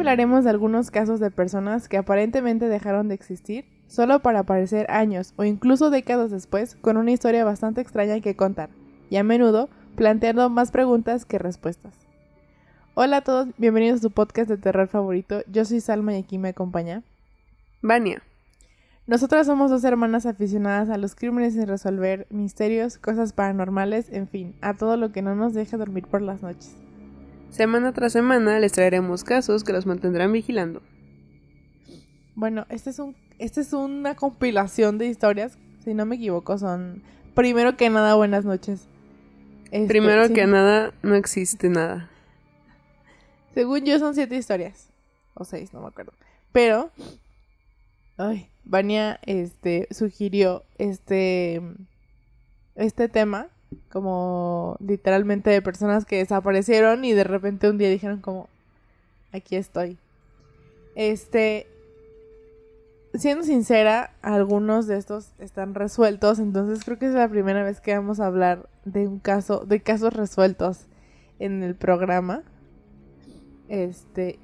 hablaremos de algunos casos de personas que aparentemente dejaron de existir solo para aparecer años o incluso décadas después con una historia bastante extraña que contar y a menudo planteando más preguntas que respuestas. Hola a todos, bienvenidos a su podcast de terror favorito. Yo soy Salma y aquí me acompaña Vania. Nosotras somos dos hermanas aficionadas a los crímenes sin resolver, misterios, cosas paranormales, en fin, a todo lo que no nos deje dormir por las noches. Semana tras semana les traeremos casos que los mantendrán vigilando. Bueno, esta es una compilación de historias, si no me equivoco, son primero que nada buenas noches. Primero que nada, no existe nada. Según yo son 7 historias, o 6, no me acuerdo, pero Vania sugirió este tema como literalmente de personas que desaparecieron y de repente un día dijeron como aquí estoy. Siendo sincera, algunos de estos están resueltos, entonces creo que es la primera vez que vamos a hablar de casos resueltos en el programa.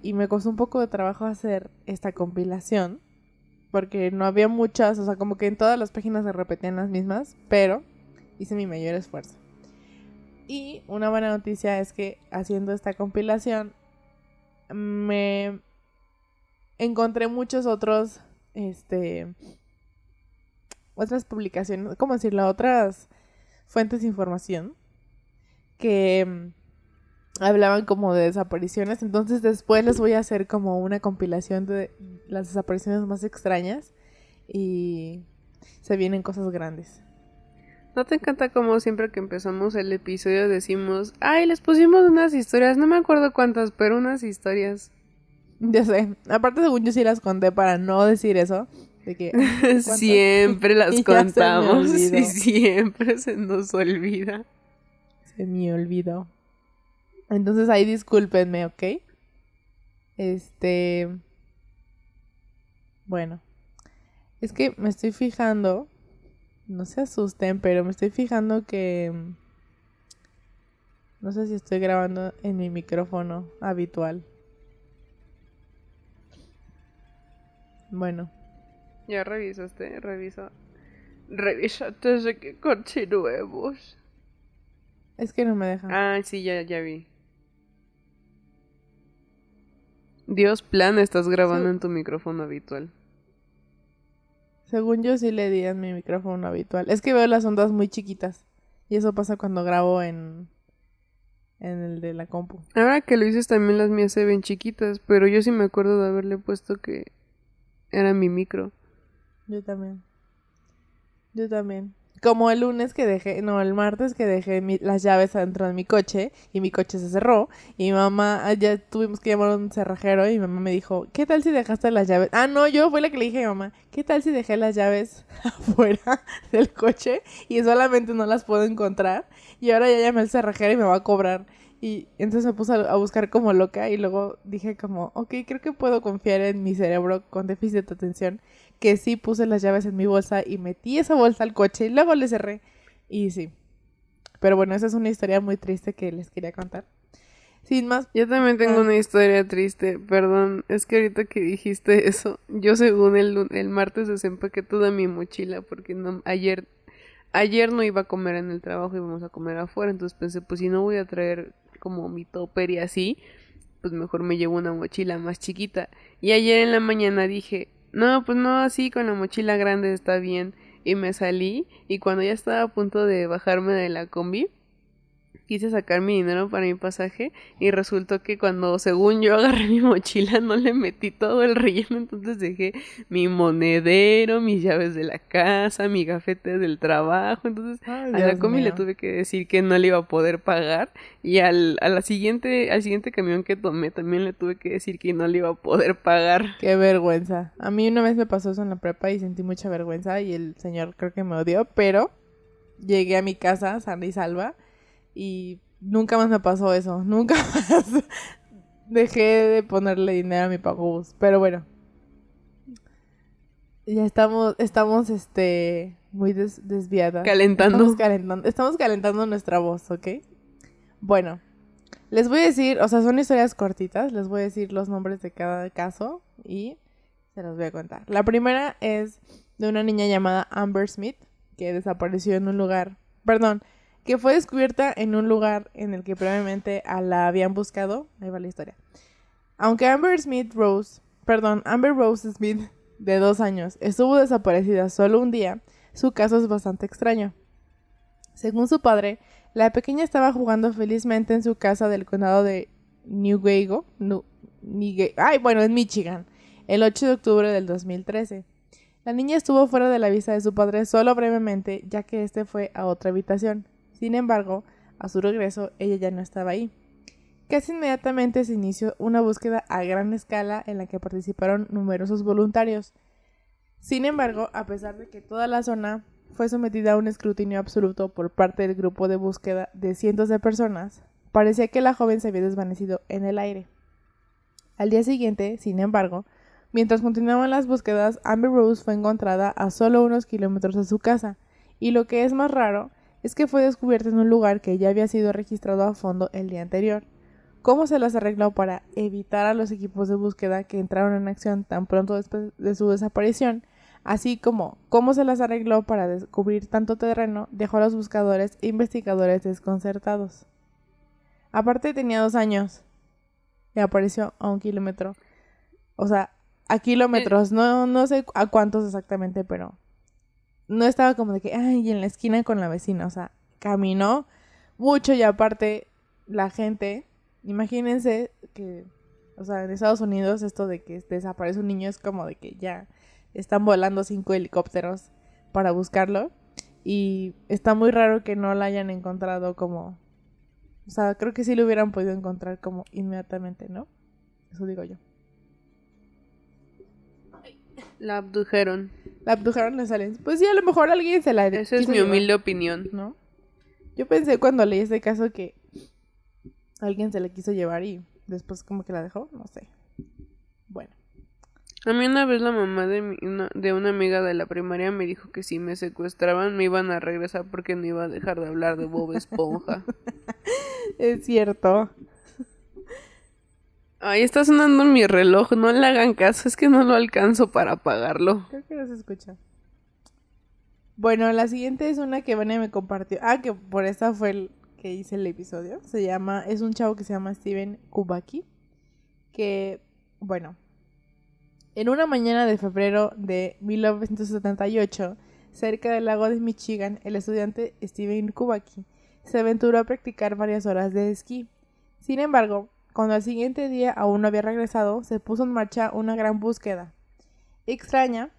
Y me costó un poco de trabajo hacer esta compilación porque no había muchas, o sea, como que en todas las páginas se repetían las mismas, pero hice mi mayor esfuerzo. Y una buena noticia es que haciendo esta compilación me encontré muchos otras publicaciones, ¿cómo decirlo? Otras fuentes de información que hablaban como de desapariciones. Entonces después les voy a hacer como una compilación de las desapariciones más extrañas y se vienen cosas grandes. ¿No te encanta como siempre que empezamos el episodio decimos, ay, les pusimos unas historias, no me acuerdo cuántas, pero unas historias? Ya sé, aparte según yo sí las conté para no decir eso, de que siempre las contamos y siempre se nos olvida. Se me olvidó. Entonces ahí discúlpenme, ¿ok? Bueno, es que me estoy fijando, no se asusten, pero me estoy fijando que no sé si estoy grabando en mi micrófono habitual. Bueno. Ya revisaste, revísate de que continuemos. Es que no me deja. Ah, sí, ya vi. Dios plan, estás grabando en tu micrófono habitual. Según yo sí le di en mi micrófono habitual. Es que veo las ondas muy chiquitas. Y eso pasa cuando grabo en el de la compu. Ahora que lo dices también las mías se ven chiquitas, pero yo sí me acuerdo de haberle puesto que era mi micro. Yo también. Como el martes que dejé las llaves adentro de mi coche y mi coche se cerró y mi mamá, ya tuvimos que llamar a un cerrajero y mi mamá me dijo, ¿qué tal si dejaste las llaves? Ah, no, yo fui la que le dije a mi mamá, ¿qué tal si dejé las llaves afuera del coche y solamente no las puedo encontrar? Y ahora ya llamé al cerrajero y me va a cobrar. Y entonces me puse a buscar como loca y luego dije como, ok, creo que puedo confiar en mi cerebro con déficit de atención, que sí puse las llaves en mi bolsa y metí esa bolsa al coche y luego le cerré. Y sí. Pero bueno, esa es una historia muy triste que les quería contar. Sin más. Yo también tengo una historia triste, perdón, es que ahorita que dijiste eso, yo según el martes desempaqué toda mi mochila porque no, ayer no iba a comer en el trabajo, íbamos a comer afuera, entonces pensé, pues si no voy a traer como mi topper y así, pues mejor me llevo una mochila más chiquita. Y ayer en la mañana dije, no, pues no, así con la mochila grande está bien. Y me salí y cuando ya estaba a punto de bajarme de la combi, quise sacar mi dinero para mi pasaje y resultó que cuando según yo agarré mi mochila no le metí todo el relleno, entonces dejé mi monedero, mis llaves de la casa, mi gafete del trabajo, entonces a la combi le tuve que decir que no le iba a poder pagar y al siguiente camión que tomé también le tuve que decir que no le iba a poder pagar. Qué vergüenza. A mí una vez me pasó eso en la prepa y sentí mucha vergüenza y el señor creo que me odió, pero llegué a mi casa sana y salva. Y nunca más me pasó eso. Nunca más dejé de ponerle dinero a mi pagobús. Pero bueno. Ya estamos muy desviadas. Calentando. Estamos calentando nuestra voz, ¿ok? Bueno. Les voy a decir, o sea, son historias cortitas, les voy a decir los nombres de cada caso y se los voy a contar. La primera es de una niña llamada Amber Smith, que desapareció en un lugar, que fue descubierta en un lugar en el que previamente la habían buscado. Ahí va la historia. Aunque Amber Rose Smith, de 2 años, estuvo desaparecida solo un día, su caso es bastante extraño. Según su padre, la pequeña estaba jugando felizmente en su casa del condado de Newgate, en Michigan, el 8 de octubre del 2013. La niña estuvo fuera de la vista de su padre solo brevemente, ya que este fue a otra habitación. Sin embargo, a su regreso, ella ya no estaba ahí. Casi inmediatamente se inició una búsqueda a gran escala en la que participaron numerosos voluntarios. Sin embargo, a pesar de que toda la zona fue sometida a un escrutinio absoluto por parte del grupo de búsqueda de cientos de personas, parecía que la joven se había desvanecido en el aire. Al día siguiente, sin embargo, mientras continuaban las búsquedas, Amber Rose fue encontrada a solo unos kilómetros de su casa, y lo que es más raro es que fue descubierta en un lugar que ya había sido registrado a fondo el día anterior. ¿Cómo se las arregló para evitar a los equipos de búsqueda que entraron en acción tan pronto después de su desaparición? Así como cómo se las arregló para descubrir tanto terreno, dejó a los buscadores e investigadores desconcertados. Aparte tenía 2 años y apareció a 1 kilómetro. O sea, a kilómetros, no sé a cuántos exactamente, pero no estaba como de que, ay, en la esquina con la vecina. O sea, caminó mucho y aparte la gente, imagínense que, o sea, en Estados Unidos esto de que desaparece un niño es como de que ya están volando 5 helicópteros para buscarlo. Y está muy raro que no la hayan encontrado como... O sea, creo que sí lo hubieran podido encontrar como inmediatamente, ¿no? Eso digo yo. La abdujeron. La abdujeron los aliens. Pues sí, a lo mejor alguien se la... Esa es mi humilde opinión. ¿No? Yo pensé cuando leí este caso que alguien se la quiso llevar y después como que la dejó. No sé. Bueno. A mí una vez la mamá de una amiga de la primaria me dijo que si me secuestraban me iban a regresar porque no iba a dejar de hablar de Bob Esponja. Es cierto. Ay, está sonando mi reloj, no le hagan caso, es que no lo alcanzo para apagarlo. Creo que no se escucha. Bueno, la siguiente es una que Vania me compartió. Que por esta fue el que hice el episodio. Es un chavo que se llama Steven Kubacki. Que, bueno, en una mañana de febrero de 1978, cerca del lago de Michigan, el estudiante Steven Kubacki se aventuró a practicar varias horas de esquí. Sin embargo, cuando al siguiente día aún no había regresado, se puso en marcha una gran búsqueda. Extrañamente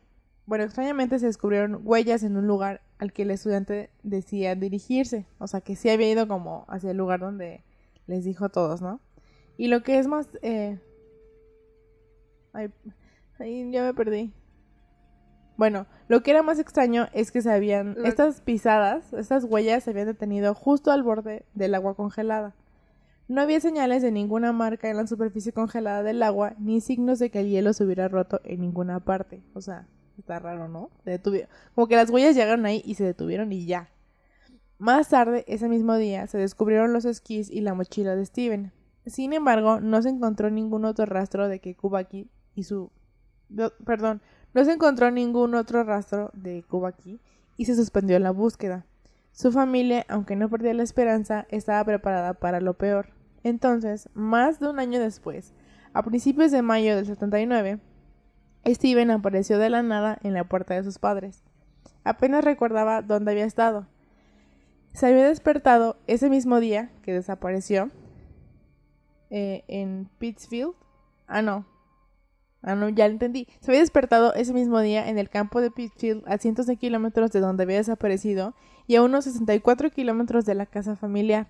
se descubrieron huellas en un lugar al que el estudiante decía dirigirse. O sea, que sí había ido como hacia el lugar donde les dijo a todos, ¿no? Y lo que es más... Ay, ya me perdí. Bueno, lo que era más extraño es que estas huellas se habían detenido justo al borde del agua congelada. No había señales de ninguna marca en la superficie congelada del agua, ni signos de que el hielo se hubiera roto en ninguna parte. O sea, está raro, ¿no? Se detuvieron. Como que las huellas llegaron ahí y se detuvieron y ya. Más tarde, ese mismo día, se descubrieron los esquís y la mochila de Steven. Sin embargo, no se encontró ningún otro rastro de que Kubacki no se encontró ningún otro rastro de Kubacki y se suspendió la búsqueda. Su familia, aunque no perdía la esperanza, estaba preparada para lo peor. Entonces, más de un año después, a principios de mayo del 79, Steven apareció de la nada en la puerta de sus padres. Apenas recordaba dónde había estado. Se había despertado ese mismo día que desapareció en Pittsfield. Ya lo entendí. Se había despertado ese mismo día en el campo de Pittsfield, a cientos de kilómetros de donde había desaparecido y a unos 64 kilómetros de la casa familiar.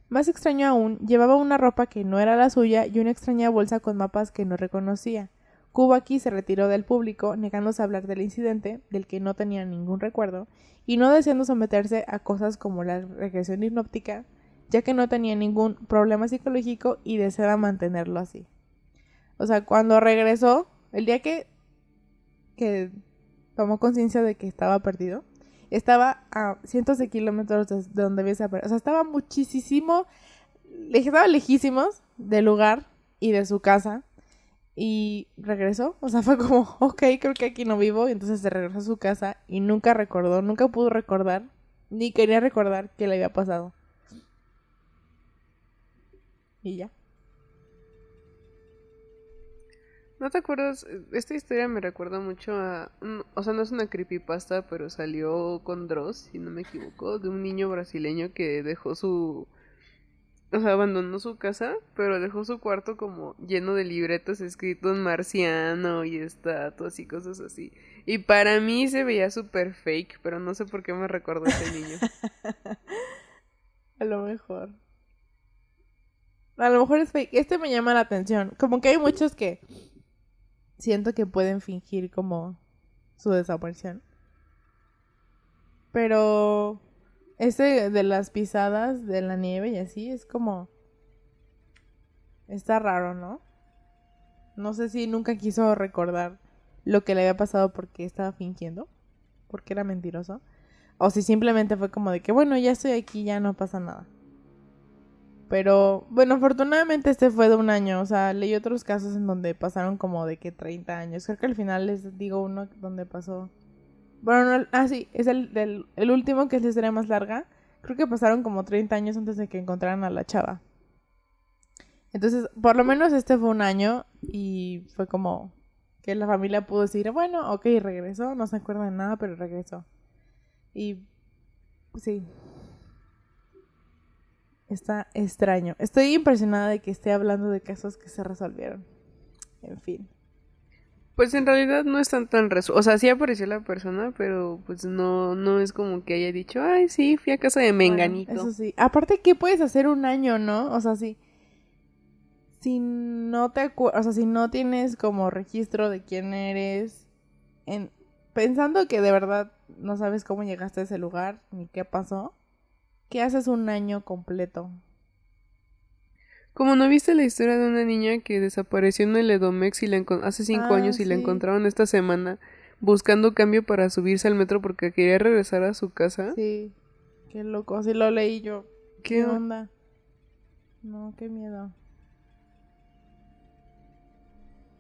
Más extraño aún, llevaba una ropa que no era la suya y una extraña bolsa con mapas que no reconocía. Kubacki se retiró del público, negándose a hablar del incidente, del que no tenía ningún recuerdo, y no deseando someterse a cosas como la regresión hipnótica, ya que no tenía ningún problema psicológico y deseaba mantenerlo así. O sea, cuando regresó, el día que tomó conciencia de que estaba perdido, estaba a cientos de kilómetros de donde había desaparecido. O sea, estaba muchísimo estaba lejísimos del lugar y de su casa. Y regresó, o sea, fue como, ok, creo que aquí no vivo. Y entonces se regresó a su casa y nunca recordó, nunca pudo recordar, ni quería recordar qué le había pasado. Y ya. ¿No te acuerdas? Esta historia me recuerda mucho a... O sea, no es una creepypasta, pero salió con Dross, si no me equivoco, de un niño brasileño que dejó su... O sea, abandonó su casa, pero dejó su cuarto como lleno de libretos escritos en marciano y estatuas y cosas así. Y para mí se veía súper fake, pero no sé por qué me recordó ese niño. A lo mejor. A lo mejor es fake. Este me llama la atención. Como que hay muchos que siento que pueden fingir como su desaparición. Pero este de las pisadas de la nieve y así es como... Está raro, ¿no? No sé si nunca quiso recordar lo que le había pasado porque estaba fingiendo. Porque era mentiroso. O si simplemente fue como de que, bueno, ya estoy aquí, ya no pasa nada. Pero, bueno, afortunadamente este fue de un año. O sea, leí otros casos en donde pasaron como de que 30 años. Creo que al final les digo uno donde pasó... Bueno, no, sí, es el último, que es la historia más larga. Creo que pasaron como 30 años antes de que encontraran a la chava. Entonces, por lo menos este fue un año y fue como que la familia pudo decir, bueno, ok, regresó, no se acuerda de nada, pero regresó. Y sí, está extraño. Estoy impresionada de que esté hablando de casos que se resolvieron. En fin. Pues en realidad no están tan O sea, sí apareció la persona, pero pues no es como que haya dicho, ay, sí, fui a casa de Bueno, Menganito. eso sí. Aparte, ¿qué puedes hacer un año, no? O sea, si no te o sea, si no tienes como registro de quién eres, en pensando que de verdad no sabes cómo llegaste a ese lugar ni qué pasó, ¿qué haces un año completo? Como no viste la historia de una niña que desapareció en el Edomex y hace 5 años y la Sí, encontraron esta semana buscando cambio para subirse al metro porque quería regresar a su casa. sí, qué loco. Sí lo leí yo. ¿Qué? ¿Qué onda? No, qué miedo.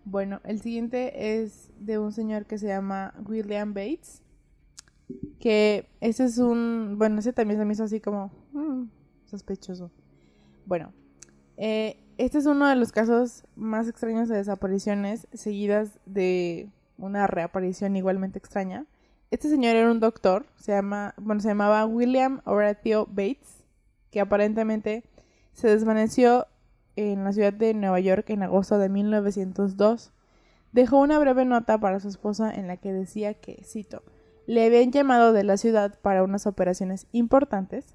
Bueno, el siguiente es de un señor que se llama William Bates. Que ese es bueno, ese también se me hizo así como sospechoso. Bueno, este es uno de los casos más extraños de desapariciones seguidas de una reaparición igualmente extraña. Este señor era un doctor, se llamaba William Horatio Bates, que aparentemente se desvaneció en la ciudad de Nueva York en agosto de 1902. Dejó una breve nota para su esposa en la que decía que, cito, le habían llamado de la ciudad para unas operaciones importantes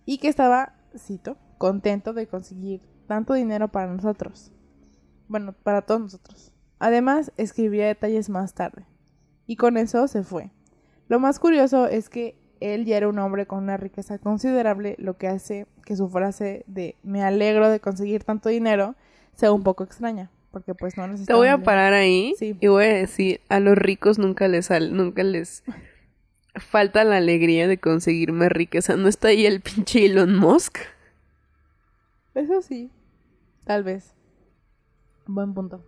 y que estaba, cito, contento de conseguir tanto dinero para nosotros. Bueno, para todos nosotros. Además, escribiría detalles más tarde. Y con eso se fue. Lo más curioso es que él ya era un hombre con una riqueza considerable, lo que hace que su frase de me alegro de conseguir tanto dinero sea un poco extraña, porque pues no Te necesitaban voy a dinero. parar ahí Sí. y voy a decir, a los ricos nunca les falta la alegría de conseguir más riqueza. ¿No está ahí el pinche Elon Musk? Eso sí, tal vez. Buen punto.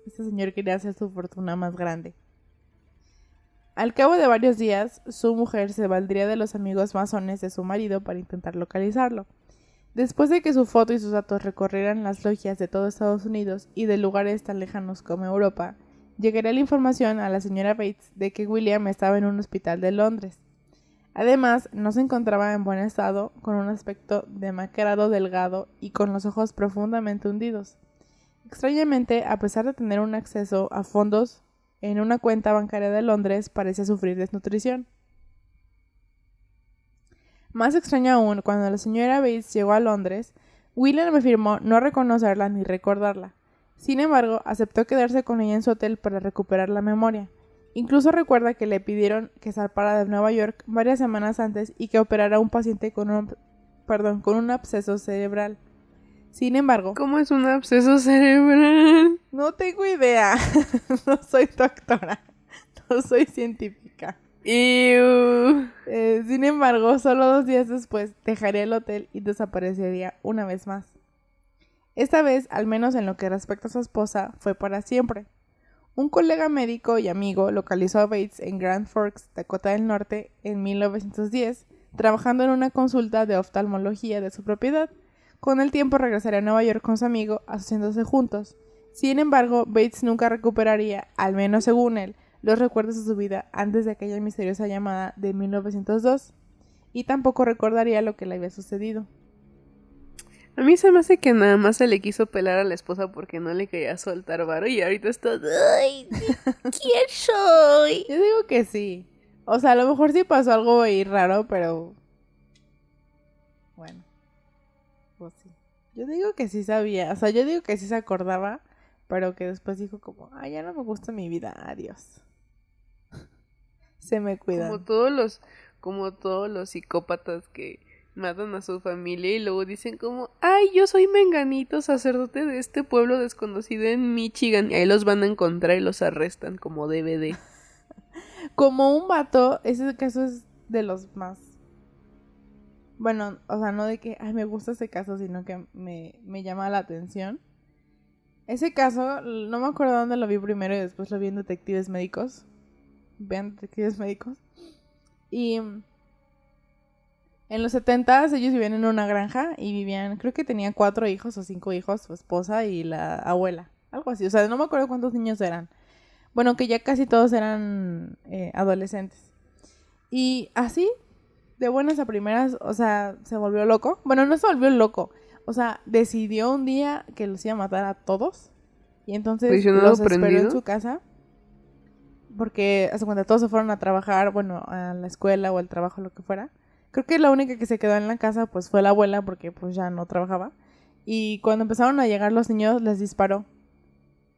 Este señor quería hacer su fortuna más grande. Al cabo de varios días, su mujer se valdría de los amigos masones de su marido para intentar localizarlo. Después de que su foto y sus datos recorrieran las logias de todo Estados Unidos y de lugares tan lejanos como Europa, llegaría la información a la señora Bates de que William estaba en un hospital de Londres. Además, no se encontraba en buen estado, con un aspecto demacrado, delgado y con los ojos profundamente hundidos. Extrañamente, a pesar de tener un acceso a fondos en una cuenta bancaria de Londres, parecía sufrir desnutrición. Más extraño aún, cuando la señora Bates llegó a Londres, William afirmó no reconocerla ni recordarla. Sin embargo, aceptó quedarse con ella en su hotel para recuperar la memoria. Incluso recuerda que le pidieron que zarpara de Nueva York varias semanas antes y que operara a un paciente con un absceso cerebral. Sin embargo, ¿Cómo es un absceso cerebral? no tengo idea. No soy doctora. No soy científica. Ew. Sin embargo, solo 2 días después dejaría el hotel y desaparecería una vez más. Esta vez, al menos en lo que respecta a su esposa, fue para siempre. Un colega médico y amigo localizó a Bates en Grand Forks, Dakota del Norte, en 1910, trabajando en una consulta de oftalmología de su propiedad. Con el tiempo regresaría a Nueva York con su amigo, asociándose juntos. Sin embargo, Bates nunca recuperaría, al menos según él, los recuerdos de su vida antes de aquella misteriosa llamada de 1902, y tampoco recordaría lo que le había sucedido. A mí se me hace que nada más se le quiso pelar a la esposa porque no le quería soltar varo y ahorita está... ¡Ay! ¿Quién soy? Yo digo que sí. O sea, a lo mejor sí pasó algo ahí raro, pero... Bueno, pues sí. Yo digo que sí sabía. O sea, yo digo que sí se acordaba, pero que después dijo como, ay, ya no me gusta mi vida, adiós. Se me cuidan. Como todos los psicópatas que matan a su familia y luego dicen como, ay, yo soy menganito, sacerdote de este pueblo desconocido en Michigan. Y ahí los van a encontrar y los arrestan como DVD. Como un vato, ese caso es de los más... Bueno, o sea, no de que, ay, me gusta ese caso, sino que me llama la atención. Ese caso, no me acuerdo dónde lo vi primero y después lo vi en Detectives Médicos. Vean Detectives Médicos. Y en los 70s ellos vivían en una granja y vivían, creo que tenían 4 hijos o 5 hijos, su esposa y la abuela. Algo así, o sea, no me acuerdo cuántos niños eran. Bueno, que ya casi todos eran adolescentes. Y así, de buenas a primeras, o sea, se volvió loco. Bueno, no se volvió loco. O sea, decidió un día que los iba a matar a todos. Y entonces ¿Prisionero los esperó en prendido? su casa. Porque, hace cuenta, todos se fueron a trabajar, bueno, a la escuela o al trabajo, lo que fuera. Creo que la única que se quedó en la casa, pues, fue la abuela, porque, pues, ya no trabajaba. Y cuando empezaron a llegar los niños, les disparó.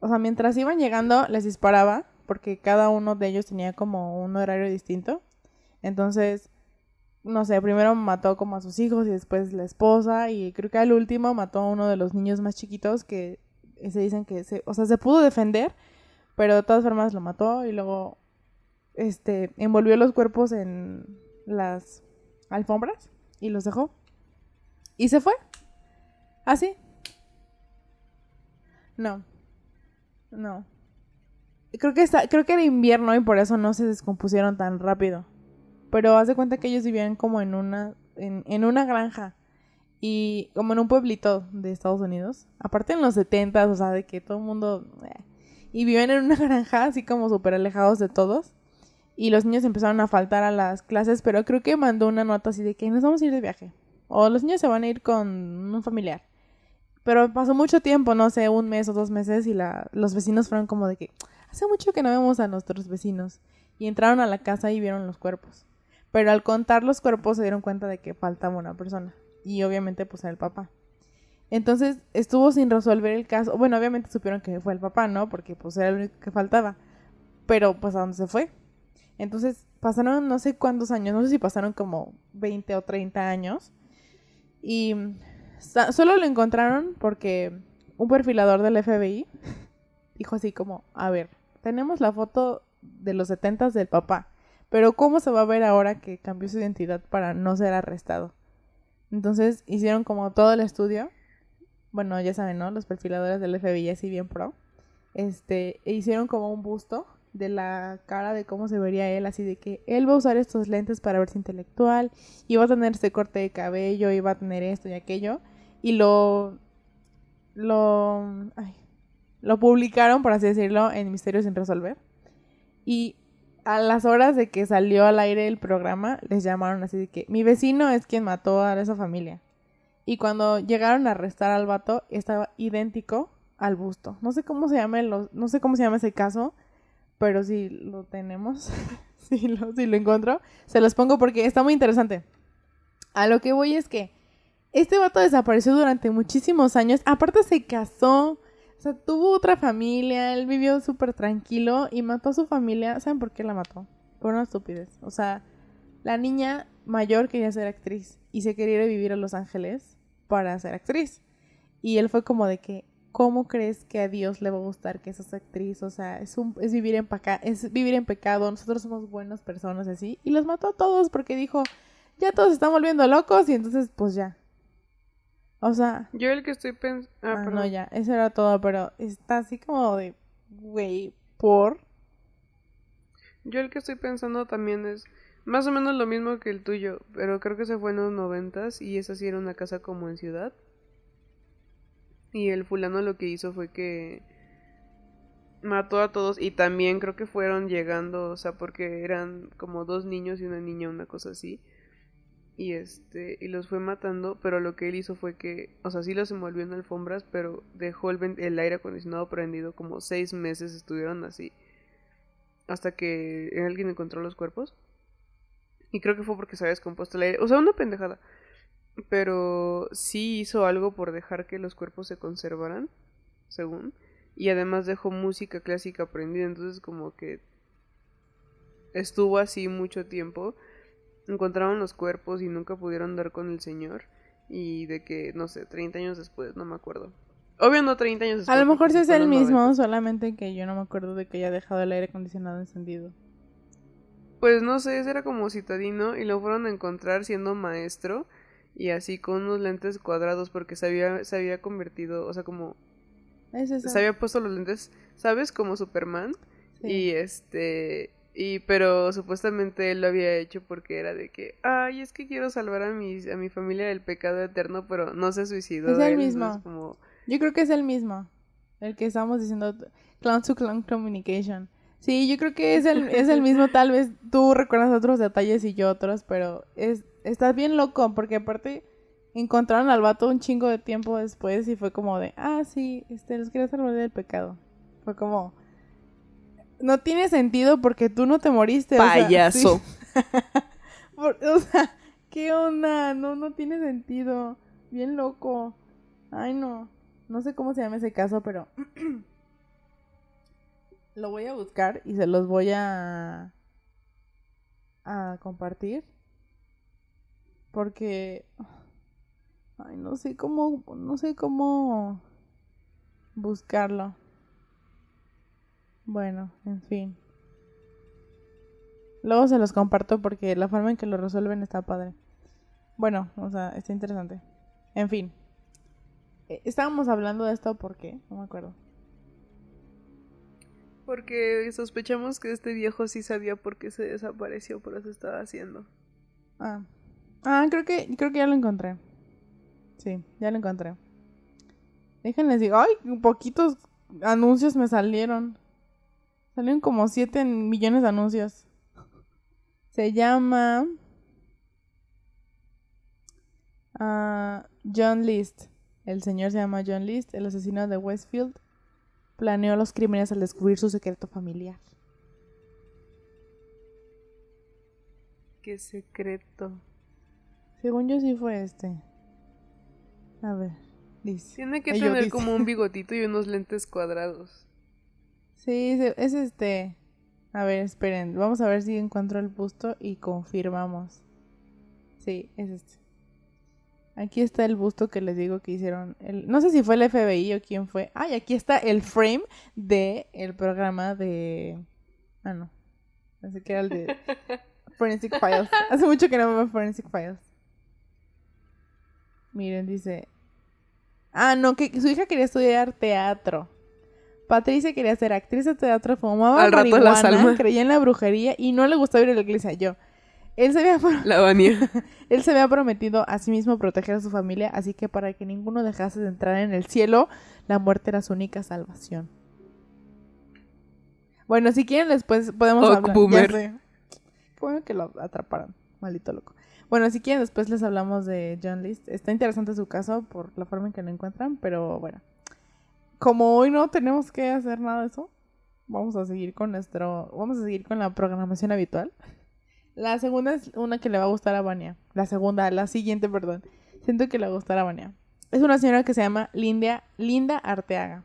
O sea, mientras iban llegando, les disparaba, porque cada uno de ellos tenía como un horario distinto. Entonces, no sé, primero mató como a sus hijos y después la esposa. Y creo que al último mató a uno de los niños más chiquitos que se dicen que o sea, se pudo defender, pero de todas formas lo mató y luego envolvió los cuerpos en las alfombras y los dejó. Y se fue. ¿Así? No. No. Creo que era invierno y por eso no se descompusieron tan rápido. Pero haz de cuenta que ellos vivían como en una granja. Y como en un pueblito de Estados Unidos. Aparte en los 70s, o sea, de que todo el mundo... Y vivían en una granja así como súper alejados de todos. Y los niños empezaron a faltar a las clases, pero creo que mandó una nota así de que nos vamos a ir de viaje. O los niños se van a ir con un familiar. Pero pasó mucho tiempo, no sé, 1 mes o 2 meses y los vecinos fueron como de que hace mucho que no vemos a nuestros vecinos. Y entraron a la casa y vieron los cuerpos. Pero al contar los cuerpos se dieron cuenta de que faltaba una persona. Y obviamente pues era el papá. Entonces estuvo sin resolver el caso. Bueno, obviamente supieron que fue el papá, ¿no? Porque pues era el único que faltaba. Pero pues ¿a dónde se fue? Entonces pasaron no sé cuántos años, no sé si pasaron como 20 o 30 años. Y solo lo encontraron porque un perfilador del FBI dijo así como, a ver, tenemos la foto de los 70s del papá, pero ¿cómo se va a ver ahora que cambió su identidad para no ser arrestado? Entonces hicieron como todo el estudio. Bueno, ya saben, ¿no? Los perfiladores del FBI así bien pro. Hicieron como un busto de la cara de cómo se vería él, así de que él va a usar estos lentes para verse intelectual, y va a tener este corte de cabello, y va a tener esto y aquello, y lo publicaron, por así decirlo, en Misterios sin resolver. Y a las horas de que salió al aire el programa, les llamaron así de que mi vecino es quien mató a esa familia. Y cuando llegaron a arrestar al vato, estaba idéntico al busto. No sé cómo se llama no sé cómo se llama ese caso, pero si lo tenemos, si lo encuentro, se los pongo porque está muy interesante. A lo que voy es que este vato desapareció durante muchísimos años. Aparte se casó, o sea, tuvo otra familia, él vivió súper tranquilo y mató a su familia. ¿Saben por qué la mató? Por una estupidez. O sea, la niña mayor quería ser actriz y se quería ir a vivir a Los Ángeles para ser actriz. Y él fue como de que, ¿cómo crees que a Dios le va a gustar que seas actriz? O sea, es vivir en pecado, nosotros somos buenas personas así. Y los mató a todos porque dijo, ya todos se están volviendo locos y entonces pues ya. O sea... Yo el que estoy pensando... no, ya, eso era todo, pero está así como de, güey, ¿por? Yo el que estoy pensando también es más o menos lo mismo que el tuyo, pero creo que se fue en los 90s y esa sí era una casa como en ciudad. Y el fulano lo que hizo fue que mató a todos y también creo que fueron llegando, o sea, porque eran como 2 niños y una niña, una cosa así. Y los fue matando, pero lo que él hizo fue que, o sea, sí los envolvió en alfombras, pero dejó el aire acondicionado prendido, como 6 meses estuvieron así, hasta que alguien encontró los cuerpos. Y creo que fue porque se había descompuesto el aire, o sea, una pendejada. Pero sí hizo algo por dejar que los cuerpos se conservaran, según. Y además dejó música clásica prendida, entonces como que estuvo así mucho tiempo. Encontraron los cuerpos y nunca pudieron dar con el señor. Y de que, no sé, 30 años después, no me acuerdo. Obvio no 30 años después. A lo mejor sí es fue en el los mismo, 90. solamente que yo no me acuerdo de que haya dejado el aire acondicionado encendido. Pues no sé, ese era como citadino y lo fueron a encontrar siendo maestro. Y así con unos lentes cuadrados porque se había convertido, o sea, como... Es eso. Se había puesto los lentes, ¿sabes? Como Superman. Sí. Pero supuestamente él lo había hecho porque era de que, ay, es que quiero salvar a mi familia del pecado eterno, pero no se suicidó Es el él, mismo. entonces como... Yo creo que es el mismo. El que estamos diciendo Clown to Clown Communication. Sí, yo creo que es el mismo. Tal vez tú recuerdas otros detalles y yo otros, pero estás bien loco porque aparte encontraron al vato un chingo de tiempo después y fue como de, sí, los quería salvar del pecado. Fue como, no tiene sentido porque tú no te moriste. Payaso. O sea, sí. O sea, ¿qué onda? No tiene sentido. Bien loco. Ay, no. No sé cómo se llama ese caso, pero lo voy a buscar y se los voy a compartir. Porque ay, no sé cómo buscarlo. Bueno, en fin. Luego se los comparto porque la forma en que lo resuelven está padre. Bueno, o sea, está interesante. En fin. Estábamos hablando de esto porque no me acuerdo. Porque sospechamos que este viejo sí sabía por qué se desapareció, por eso estaba haciendo. Creo que ya lo encontré. Sí, ya lo encontré. Déjenles digo, ay, poquitos anuncios me salieron. Salieron como 7 millones de anuncios. Se llama John List. El señor se llama John List, el asesino de Westfield. Planeó los crímenes al descubrir su secreto familiar. ¿Qué secreto? Según yo sí fue este. A ver, dice. Tiene que tener como un bigotito y unos lentes cuadrados. Sí, es este. A ver, esperen. Vamos a ver si encuentro el busto y confirmamos. Sí, es este. Aquí está el busto que les digo que hicieron. No sé si fue el FBI o quién fue. Y aquí está el frame del programa de... no. Pensé que era el de Forensic Files. Hace mucho que no veo Forensic Files. Miren, dice... no, que su hija quería estudiar teatro. Patricia quería ser actriz de teatro, fumaba marihuana, creía en la brujería y no le gustaba ir a la iglesia. Él se había prometido a sí mismo proteger a su familia, así que para que ninguno dejase de entrar en el cielo, la muerte era su única salvación. Bueno, si quieren después podemos hablar. Boomer. Ya sé. Qué bueno que lo atraparon, maldito loco. Bueno, si quieren después les hablamos de John List. Está interesante su caso por la forma en que lo encuentran, pero bueno. Como hoy no tenemos que hacer nada de eso, vamos a seguir con la programación habitual. La segunda es una que le va a gustar a Vania. La siguiente, perdón. Siento que le va a gustar a Vania. Es una señora que se llama Linda Arteaga.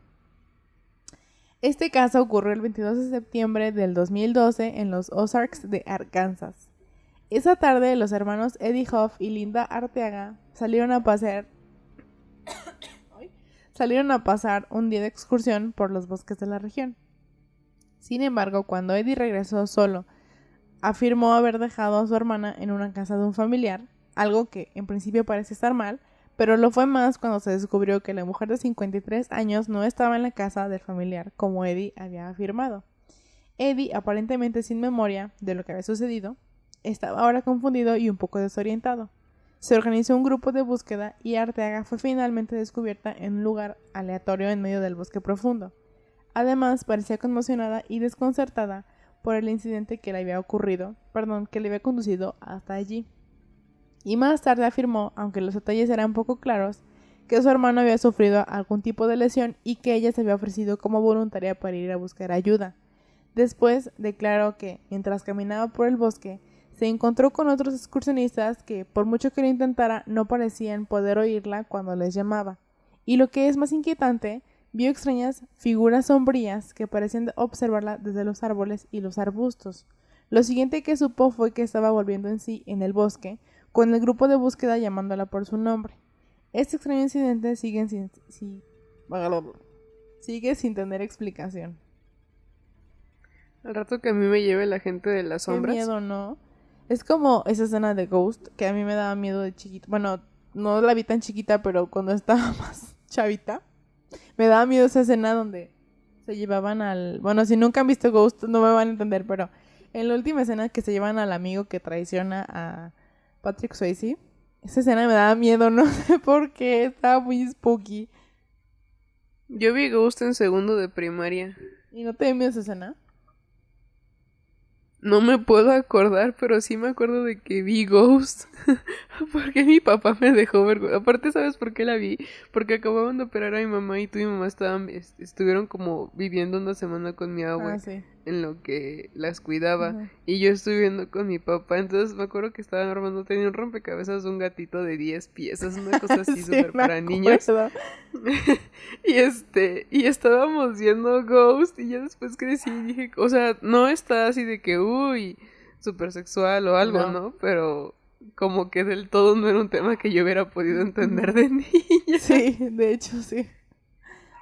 Este caso ocurrió el 22 de septiembre del 2012 en los Ozarks de Arkansas. Esa tarde, los hermanos Eddie Huff y Linda Arteaga salieron a pasear salieron a pasar un día de excursión por los bosques de la región. Sin embargo, cuando Eddie regresó solo, afirmó haber dejado a su hermana en una casa de un familiar, algo que en principio parece estar mal, pero lo fue más cuando se descubrió que la mujer de 53 años no estaba en la casa del familiar, como Eddie había afirmado. Eddie, aparentemente sin memoria de lo que había sucedido, estaba ahora confundido y un poco desorientado. Se organizó un grupo de búsqueda y Arteaga fue finalmente descubierta en un lugar aleatorio en medio del bosque profundo. Además, parecía conmocionada y desconcertada por el incidente que le había conducido hasta allí. Y más tarde afirmó, aunque los detalles eran poco claros, que su hermano había sufrido algún tipo de lesión y que ella se había ofrecido como voluntaria para ir a buscar ayuda. Después declaró que, mientras caminaba por el bosque, se encontró con otros excursionistas que, por mucho que lo intentara, no parecían poder oírla cuando les llamaba. Y lo que es más inquietante, vio extrañas figuras sombrías que parecían observarla desde los árboles y los arbustos. Lo siguiente que supo fue que estaba volviendo en sí en el bosque, con el grupo de búsqueda llamándola por su nombre. Este extraño incidente sigue sin tener explicación. Al rato que a mí me lleve la gente de las sombras. Qué miedo, ¿no? Es como esa escena de Ghost que a mí me daba miedo de chiquita. Bueno, no la vi tan chiquita, pero cuando estaba más chavita, me daba miedo esa escena donde se llevaban al... Bueno, si nunca han visto Ghost no me van a entender, pero en la última escena que se llevan al amigo que traiciona a Patrick Swayze, esa escena me daba miedo, no sé por qué, estaba muy spooky. Yo vi Ghost en segundo de primaria. ¿Y no te dio miedo esa escena? No me puedo acordar, pero sí me acuerdo de que vi Ghost. Porque mi papá me dejó ver. Aparte, ¿sabes por qué la vi? Porque acababan de operar a mi mamá y tú y mi mamá estuvieron como viviendo una semana con mi abue. Sí. En lo que las cuidaba. Ajá. Y yo estuve viendo con mi papá. Entonces me acuerdo que estaban armando, tenía un rompecabezas de un gatito de 10 piezas. Una cosa así Sí, súper me para niños. acuerdo. Y estábamos viendo Ghost y ya después crecí y dije, o sea, no está así de que, uy, súper sexual o algo, ¿no? Pero como que del todo no era un tema que yo hubiera podido entender de niña. Sí, de hecho, sí.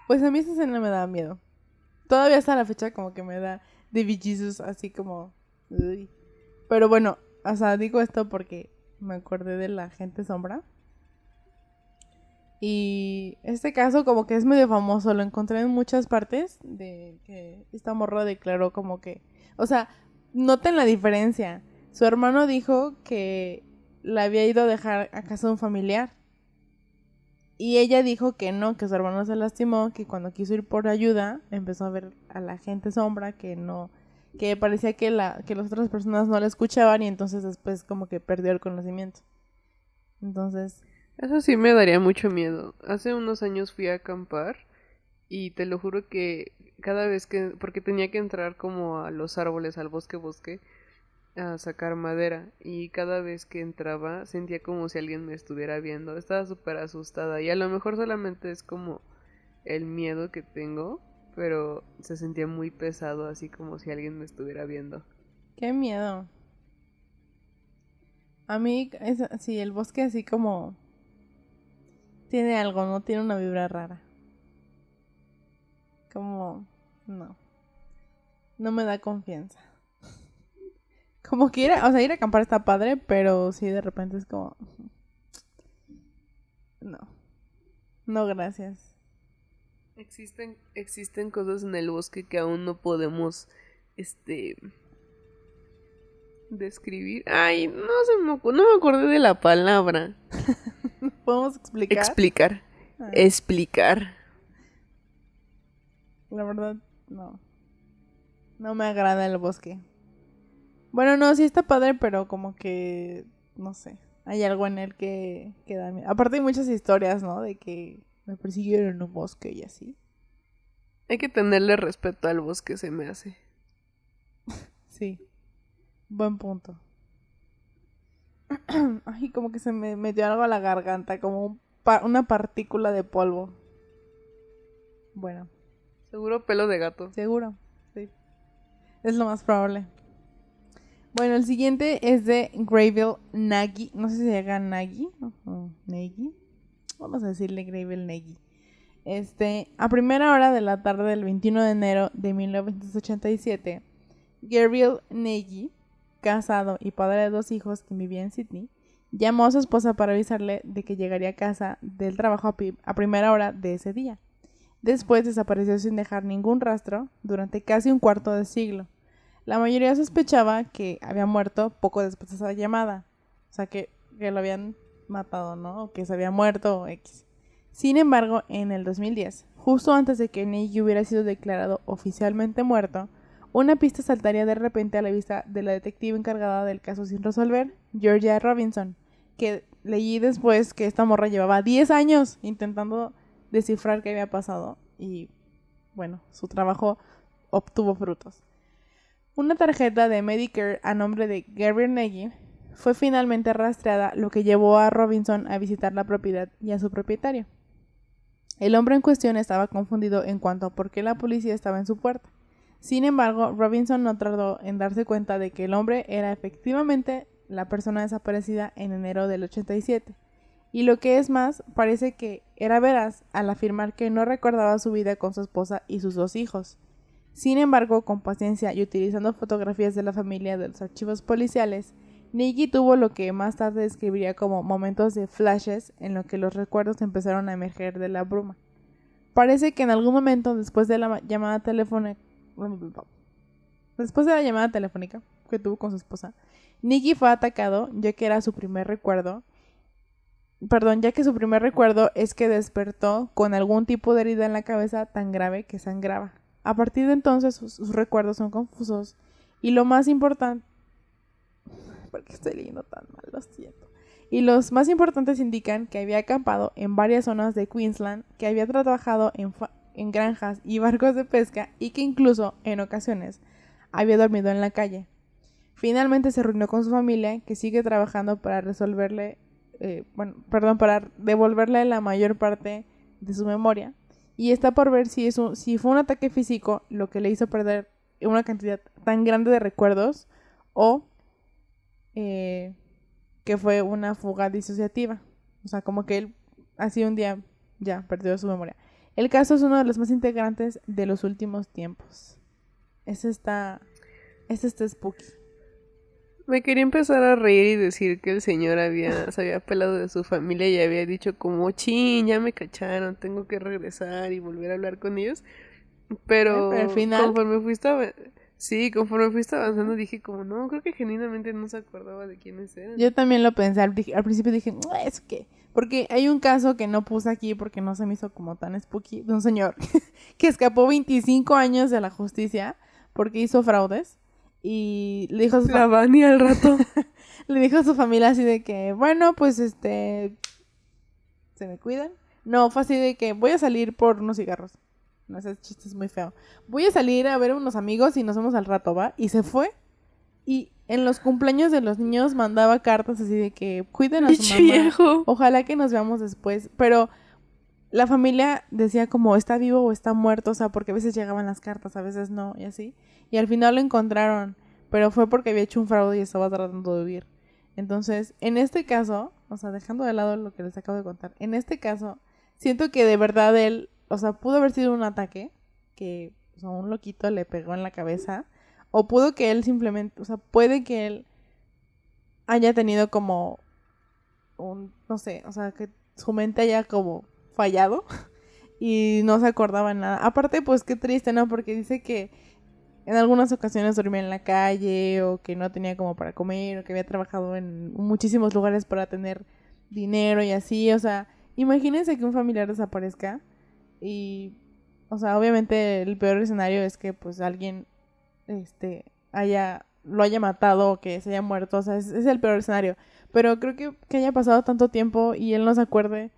Pues a mí esa escena me da miedo. Todavía hasta la fecha como que me da de Jesus así como... Uy. Pero bueno, o sea, digo esto porque me acordé de la gente sombra. Y este caso como que es medio famoso, lo encontré en muchas partes de que esta morra declaró como que, o sea, noten la diferencia. Su hermano dijo que la había ido a dejar a casa de un familiar. Y ella dijo que no, que su hermano se lastimó, que cuando quiso ir por ayuda empezó a ver a la gente sombra, que no, que parecía que las otras personas no la escuchaban y entonces después como que perdió el conocimiento. Entonces... Eso sí me daría mucho miedo. Hace unos años fui a acampar y te lo juro que cada vez que... Porque tenía que entrar como a los árboles, al bosque, a sacar madera. Y cada vez que entraba sentía como si alguien me estuviera viendo. Estaba súper asustada y a lo mejor solamente es como el miedo que tengo, pero se sentía muy pesado, así como si alguien me estuviera viendo. ¡Qué miedo! A mí, sí, el bosque así como... Tiene algo, ¿no? Tiene una vibra rara. Como... No. No me da confianza. Como que ir a acampar está padre, pero sí de repente es como... No. No, gracias. Existen cosas en el bosque que aún no podemos, describir. Ay, no me acordé de la palabra. ¿Podemos explicar? Explicar. Ah. Explicar. La verdad, no. No me agrada el bosque. Bueno, no, sí está padre, pero como que... No sé. Hay algo en él que da miedo. Aparte hay muchas historias, ¿no? De que me persiguieron en un bosque y así. Hay que tenerle respeto al bosque, se me hace. Sí. Buen punto. Ay, como que se me metió algo a la garganta, como una partícula de polvo. Bueno. Seguro pelo de gato. Seguro, sí. Es lo más probable. Bueno, el siguiente es de Grayville Nagy. No sé si se llama Nagy o Nagy. Vamos a decirle Grayville Nagy. A primera hora de la tarde del 21 de enero de 1987, Gabriel Nagy, casado y padre de 2 hijos que vivía en Sydney, llamó a su esposa para avisarle de que llegaría a casa del trabajo a primera hora de ese día. Después desapareció sin dejar ningún rastro durante casi un cuarto de siglo. La mayoría sospechaba que había muerto poco después de esa llamada. O sea, que lo habían matado, ¿no? O que se había muerto o X. Sin embargo, en el 2010, justo antes de que Nagy hubiera sido declarado oficialmente muerto, una pista saltaría de repente a la vista de la detective encargada del caso sin resolver, Georgia Robinson, que leí después que esta morra llevaba 10 años intentando descifrar qué había pasado y, bueno, su trabajo obtuvo frutos. Una tarjeta de Medicare a nombre de Gabriel Nagy fue finalmente rastreada, lo que llevó a Robinson a visitar la propiedad y a su propietario. El hombre en cuestión estaba confundido en cuanto a por qué la policía estaba en su puerta. Sin embargo, Robinson no tardó en darse cuenta de que el hombre era efectivamente la persona desaparecida en enero del 87. Y lo que es más, parece que era veraz al afirmar que no recordaba su vida con su esposa y sus 2 hijos. Sin embargo, con paciencia y utilizando fotografías de la familia de los archivos policiales, Nagy tuvo lo que más tarde describiría como momentos de flashes en los que los recuerdos empezaron a emerger de la bruma. Parece que en algún momento después de la llamada telefónica que tuvo con su esposa, Nagy fue atacado ya que su primer recuerdo es que despertó con algún tipo de herida en la cabeza tan grave que sangraba. A partir de entonces sus recuerdos son confusos y lo más importante... porque estoy leyendo tan mal, lo siento. Y los más importantes indican que había acampado en varias zonas de Queensland, que había trabajado en granjas y barcos de pesca y que incluso, en ocasiones, había dormido en la calle. Finalmente se reunió con su familia, que sigue trabajando para para devolverle la mayor parte de su memoria. Y está por ver si fue un ataque físico lo que le hizo perder una cantidad tan grande de recuerdos o que fue una fuga disociativa. O sea, como que él así un día ya perdió su memoria. El caso es uno de los más integrantes de los últimos tiempos. Este está spooky. Me quería empezar a reír y decir que el señor se había pelado de su familia y había dicho como, chin, ya me cacharon, tengo que regresar y volver a hablar con ellos. Pero al final... conforme fuiste avanzando dije como, no, creo que genuinamente no se acordaba de quiénes eran. Yo también lo pensé, al principio dije, ¿es qué? Porque hay un caso que no puse aquí porque no se me hizo como tan spooky, de un señor que escapó 25 años de la justicia porque hizo fraudes. Y le dijo a su la Vani al rato. Le dijo a su familia así de que, bueno, pues ¿se me cuidan? No, fue así de que voy a salir por unos cigarros. No, ese chiste es muy feo. Voy a salir a ver a unos amigos y nos vemos al rato, ¿va? Y se fue. Y en los cumpleaños de los niños mandaba cartas así de que cuiden a su mamá. Viejo. Ojalá que nos veamos después. Pero la familia decía como está vivo o está muerto, o sea, porque a veces llegaban las cartas, a veces no, y así. Y al final lo encontraron, pero fue porque había hecho un fraude y estaba tratando de huir. Entonces, en este caso, o sea, dejando de lado lo que les acabo de contar, en este caso, siento que de verdad él, o sea, pudo haber sido un ataque, que o sea, un loquito le pegó en la cabeza, o pudo que él simplemente, o sea, puede que él haya tenido como no sé, o sea, que su mente haya como fallado y no se acordaba nada. Aparte, pues qué triste, ¿no? Porque dice que en algunas ocasiones dormía en la calle o que no tenía como para comer o que había trabajado en muchísimos lugares para tener dinero y así, o sea, imagínense que un familiar desaparezca y, o sea, obviamente el peor escenario es que pues alguien lo haya matado o que se haya muerto, o sea, es el peor escenario, pero creo que haya pasado tanto tiempo y él no se acuerde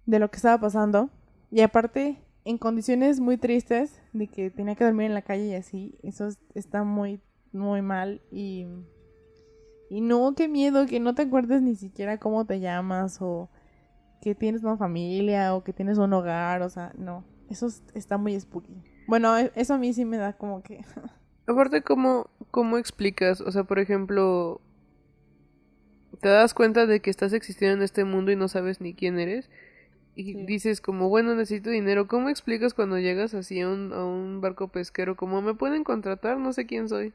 de lo que estaba pasando y aparte en condiciones muy tristes de que tenía que dormir en la calle y así, eso está muy, muy mal y no, qué miedo que no te acuerdes ni siquiera cómo te llamas o que tienes una familia o que tienes un hogar, o sea, no, eso está muy spooky. Bueno, eso a mí sí me da como que... Aparte, ¿cómo explicas? O sea, por ejemplo, te das cuenta de que estás existiendo en este mundo y no sabes ni quién eres. Y Sí. dices como, bueno, necesito dinero. ¿Cómo explicas cuando llegas así a un barco pesquero? Como, ¿me pueden contratar? No sé quién soy.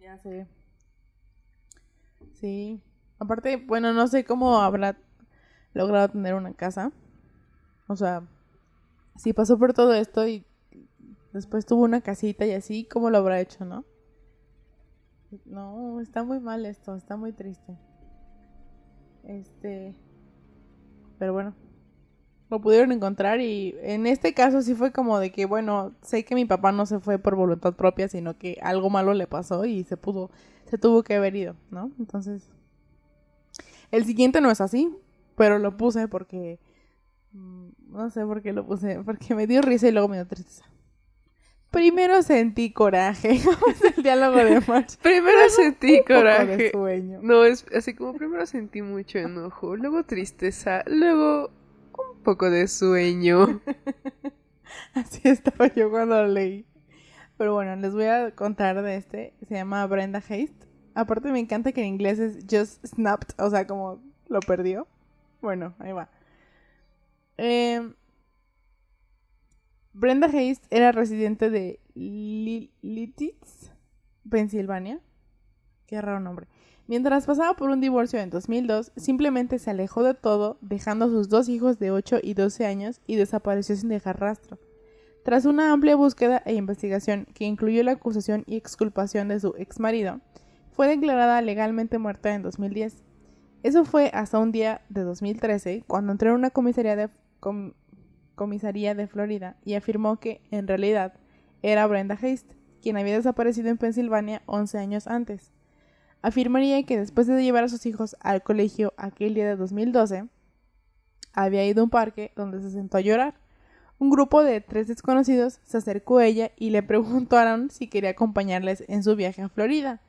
Ya sé. Sí. Aparte, bueno, no sé cómo habrá logrado tener una casa. O sea, si pasó por todo esto y después tuvo una casita y así, ¿cómo lo habrá hecho, no? No, está muy mal esto, está muy triste. Este, pero bueno, lo pudieron encontrar y en este caso sí fue como de que, bueno, sé que mi papá no se fue por voluntad propia, sino que algo malo le pasó y se tuvo que haber ido, ¿no? Entonces, el siguiente no es así, pero lo puse porque, no sé por qué lo puse, porque me dio risa y luego me dio tristeza. Primero sentí coraje, como es el diálogo de March. Primero sentí Un poco de coraje. sueño. No, es así como primero sentí mucho enojo, luego tristeza, luego un poco de sueño. Así estaba yo cuando lo leí. Pero bueno, les voy a contar de este. Se llama Brenda Haste. Aparte me encanta que en inglés es just snapped, o sea, como lo perdió. Bueno, ahí va. Eh, Brenda Haste era residente de Lititz, Pensilvania. Qué raro nombre. Mientras pasaba por un divorcio en 2002, simplemente se alejó de todo, dejando a sus dos hijos de 8 y 12 años y desapareció sin dejar rastro. Tras una amplia búsqueda e investigación que incluyó la acusación y exculpación de su exmarido, fue declarada legalmente muerta en 2010. Eso fue hasta un día de 2013, cuando entró en una comisaría de Florida y afirmó que, en realidad, era Brenda Haste, quien había desaparecido en Pensilvania 11 años antes. Afirmaría que después de llevar a sus hijos al colegio aquel día de 2012, había ido a un parque donde se sentó a llorar. Un grupo de 3 desconocidos se acercó a ella y le preguntaron si quería acompañarles en su viaje a Florida.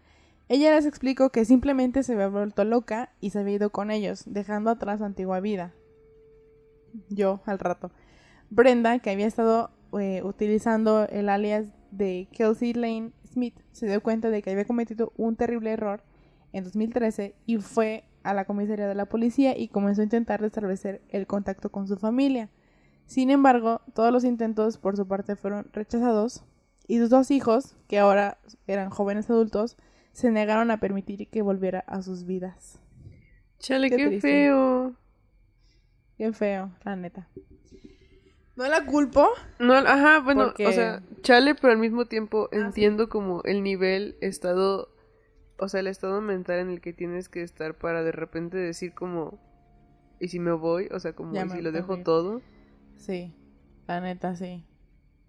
Ella les explicó que simplemente se había vuelto loca y se había ido con ellos, dejando atrás su antigua vida. Yo, al rato. Brenda, que había estado utilizando el alias de Kelsey Lane Smith, se dio cuenta de que había cometido un terrible error en 2013 y fue a la comisaría de la policía y comenzó a intentar restablecer el contacto con su familia. Sin embargo, todos los intentos por su parte fueron rechazados y sus dos hijos, que ahora eran jóvenes adultos, se negaron a permitir que volviera a sus vidas. Chale, Qué qué triste. feo. Qué feo, la neta. No la culpo. No, ajá, bueno, Porque... o sea, chale, pero al mismo tiempo sí. entiendo como el nivel, estado, o sea, el estado mental en el que tienes que estar para de repente decir como, ¿y si me voy? O sea, como, Ya ¿y si me lo tengo que dejo ir. todo? Sí, la neta sí.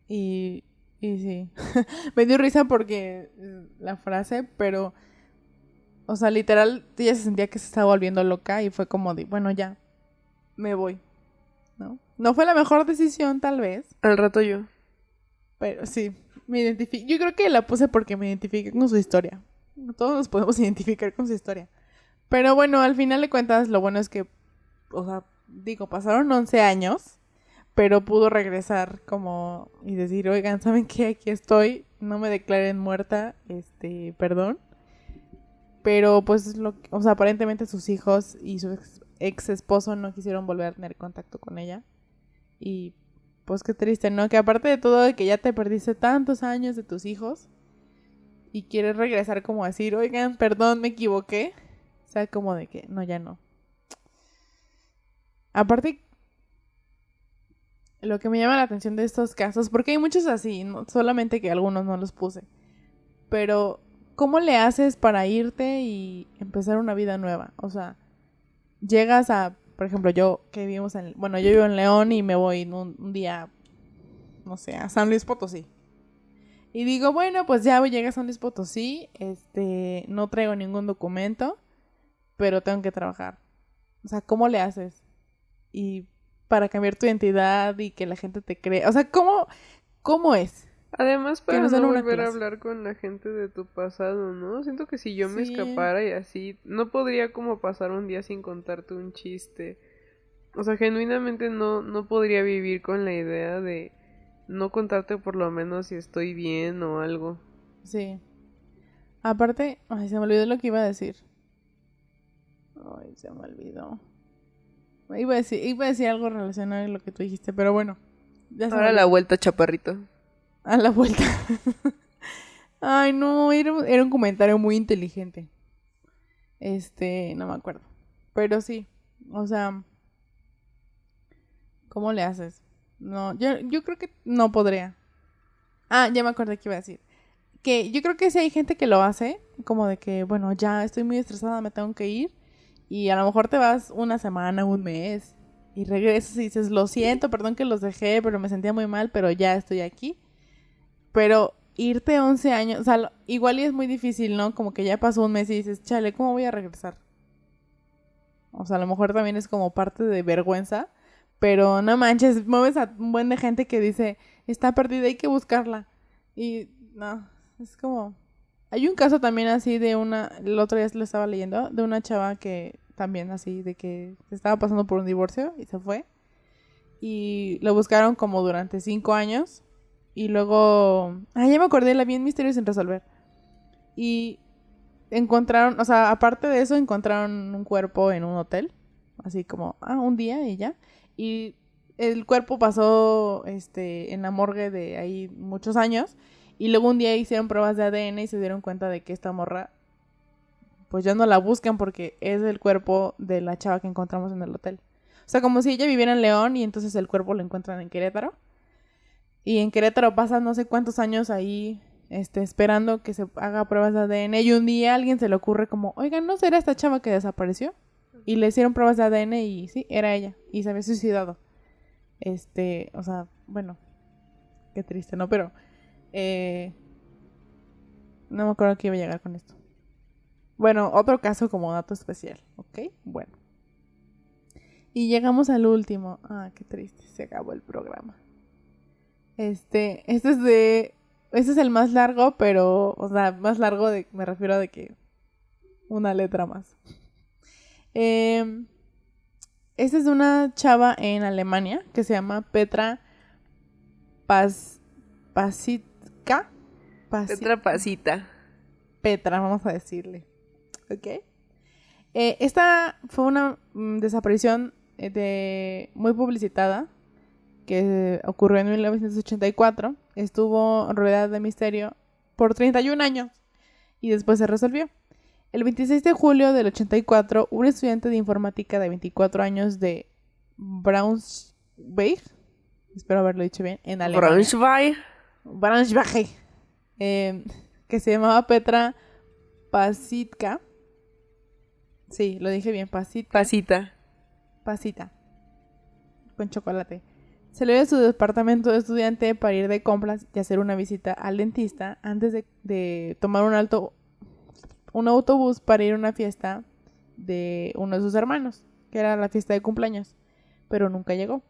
Y sí. Me dio risa porque la frase, pero, o sea, literal, ella se sentía que se estaba volviendo loca y fue como de, bueno, ya, me voy, ¿no? No fue la mejor decisión, tal vez, Al rato yo. pero sí, me identifiqué. Yo creo que la puse porque me identifiqué con su historia. Todos nos podemos identificar con su historia. Pero bueno, al final de cuentas, lo bueno es que, o sea, digo, pasaron 11 años, pero pudo regresar como y decir, oigan, ¿saben qué? Aquí estoy, no me declaren muerta, perdón. Pero pues, o sea, aparentemente sus hijos y su ex esposo no quisieron volver a tener contacto con ella. Y pues qué triste, ¿no? Que aparte de todo, de que ya te perdiste tantos años de tus hijos y quieres regresar como a decir, oigan, perdón, me equivoqué. O sea, como de que, no, ya no. Aparte, lo que me llama la atención de estos casos, porque hay muchos así, no solamente que algunos no los puse, pero ¿cómo le haces para irte y empezar una vida nueva? O sea, llegas a, por ejemplo, yo que vivimos en, bueno, yo vivo en León y me voy un día, no sé, a San Luis Potosí. Y digo, bueno, pues ya llegué a San Luis Potosí, no traigo ningún documento, pero tengo que trabajar. O sea, ¿cómo le haces? Y para cambiar tu identidad y que la gente te cree. O sea, ¿cómo es? Además, Que para nos den no una volver a clase. hablar con la gente de tu pasado, ¿no? Siento que si yo me Sí, escapara y así, no podría como pasar un día sin contarte un chiste. O sea, genuinamente no podría vivir con la idea de no contarte por lo menos si estoy bien o algo. sí. Aparte, ay, se me olvidó lo que iba a decir. Ay, se me olvidó. Iba a decir algo relacionado a lo que tú dijiste, pero bueno. Ya se me Ahora la olvidó. vuelta, chaparrito. A la vuelta. Ay, no, era un comentario muy inteligente. No me acuerdo. Pero sí, o sea, ¿cómo le haces? No, yo creo que no podría. Ah, ya me acordé que iba a decir. Que yo creo que sí hay gente que lo hace, como de que, bueno, ya estoy muy estresada, me tengo que ir. Y a lo mejor te vas una semana, un mes, y regresas y dices, lo siento, perdón que los dejé, pero me sentía muy mal, pero ya estoy aquí. Pero irte 11 años, o sea, igual y es muy difícil, ¿no? Como que ya pasó un mes y dices, chale, ¿cómo voy a regresar? O sea, a lo mejor también es como parte de vergüenza, pero no manches, mueves a un buen de gente que dice, está perdida, hay que buscarla. Y no, es como... Hay un caso también así de el otro día lo estaba leyendo, de una chava que también así, de que estaba pasando por un divorcio y se fue. Y lo buscaron como durante 5 años. Y luego, ya me acordé, la vi en Misterio sin resolver. Y encontraron, o sea, aparte de eso, encontraron un cuerpo en un hotel. Así como, un día y ya. Y el cuerpo pasó, en la morgue de ahí muchos años. Y luego un día hicieron pruebas de ADN y se dieron cuenta de que esta morra, pues ya no la buscan porque es el cuerpo de la chava que encontramos en el hotel. O sea, como si ella viviera en León y entonces el cuerpo lo encuentran en Querétaro. Y en Querétaro pasan no sé cuántos años ahí, esperando que se haga pruebas de ADN. Y un día a alguien se le ocurre como, oigan, ¿no será esta chava que desapareció? Y le hicieron pruebas de ADN y sí, era ella. Y se había suicidado. O sea, bueno, qué triste, ¿no? Pero, no me acuerdo que iba a llegar con esto. Bueno, otro caso como dato especial, ¿ok? Bueno. Y llegamos al último. Qué triste, se acabó el programa. Este es el más largo, pero, o sea, más largo me refiero a de que una letra más. Esta es de una chava en Alemania que se llama Petra Pasitka. Petra Pasita. Petra, vamos a decirle. ¿Ok? Esta fue una desaparición muy publicitada que ocurrió en 1984. Estuvo rodeada de misterio por 31 años y después se resolvió. El 26 de julio del 84, un estudiante de informática de 24 años de Braunschweig, espero haberlo dicho bien, en Alemania. Braunschweig. Que se llamaba Petra Pasitka. Sí, lo dije bien, Pasita. Con chocolate. Salió de su departamento de estudiante para ir de compras y hacer una visita al dentista antes de tomar un autobús para ir a una fiesta de uno de sus hermanos, que era la fiesta de cumpleaños, pero nunca llegó.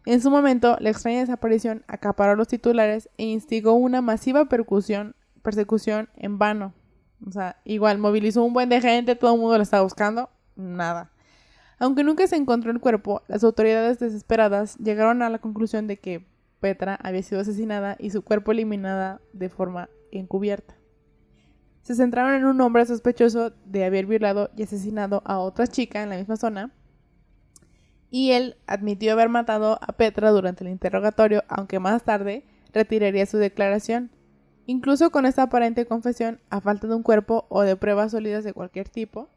En su momento, la extraña desaparición acaparó los titulares e instigó una masiva persecución en vano. O sea, igual movilizó un buen de gente, todo el mundo la estaba buscando, nada. Aunque nunca se encontró el cuerpo, las autoridades desesperadas llegaron a la conclusión de que Petra había sido asesinada y su cuerpo eliminada de forma encubierta. Se centraron en un hombre sospechoso de haber violado y asesinado a otra chica en la misma zona, y él admitió haber matado a Petra durante el interrogatorio, aunque más tarde retiraría su declaración. Incluso con esta aparente confesión, a falta de un cuerpo o de pruebas sólidas de cualquier tipo,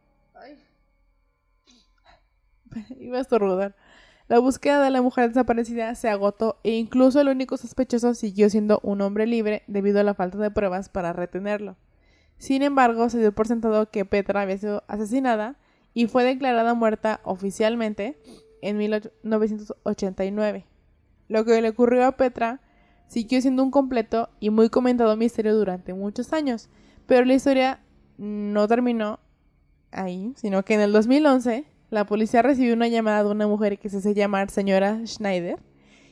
iba a estornudar. La búsqueda de la mujer desaparecida se agotó e incluso el único sospechoso siguió siendo un hombre libre debido a la falta de pruebas para retenerlo. Sin embargo, se dio por sentado que Petra había sido asesinada y fue declarada muerta oficialmente en 1989. Lo que le ocurrió a Petra siguió siendo un completo y muy comentado misterio durante muchos años, pero la historia no terminó ahí, sino que en el 2011 la policía recibió una llamada de una mujer que se hace llamar señora Schneider,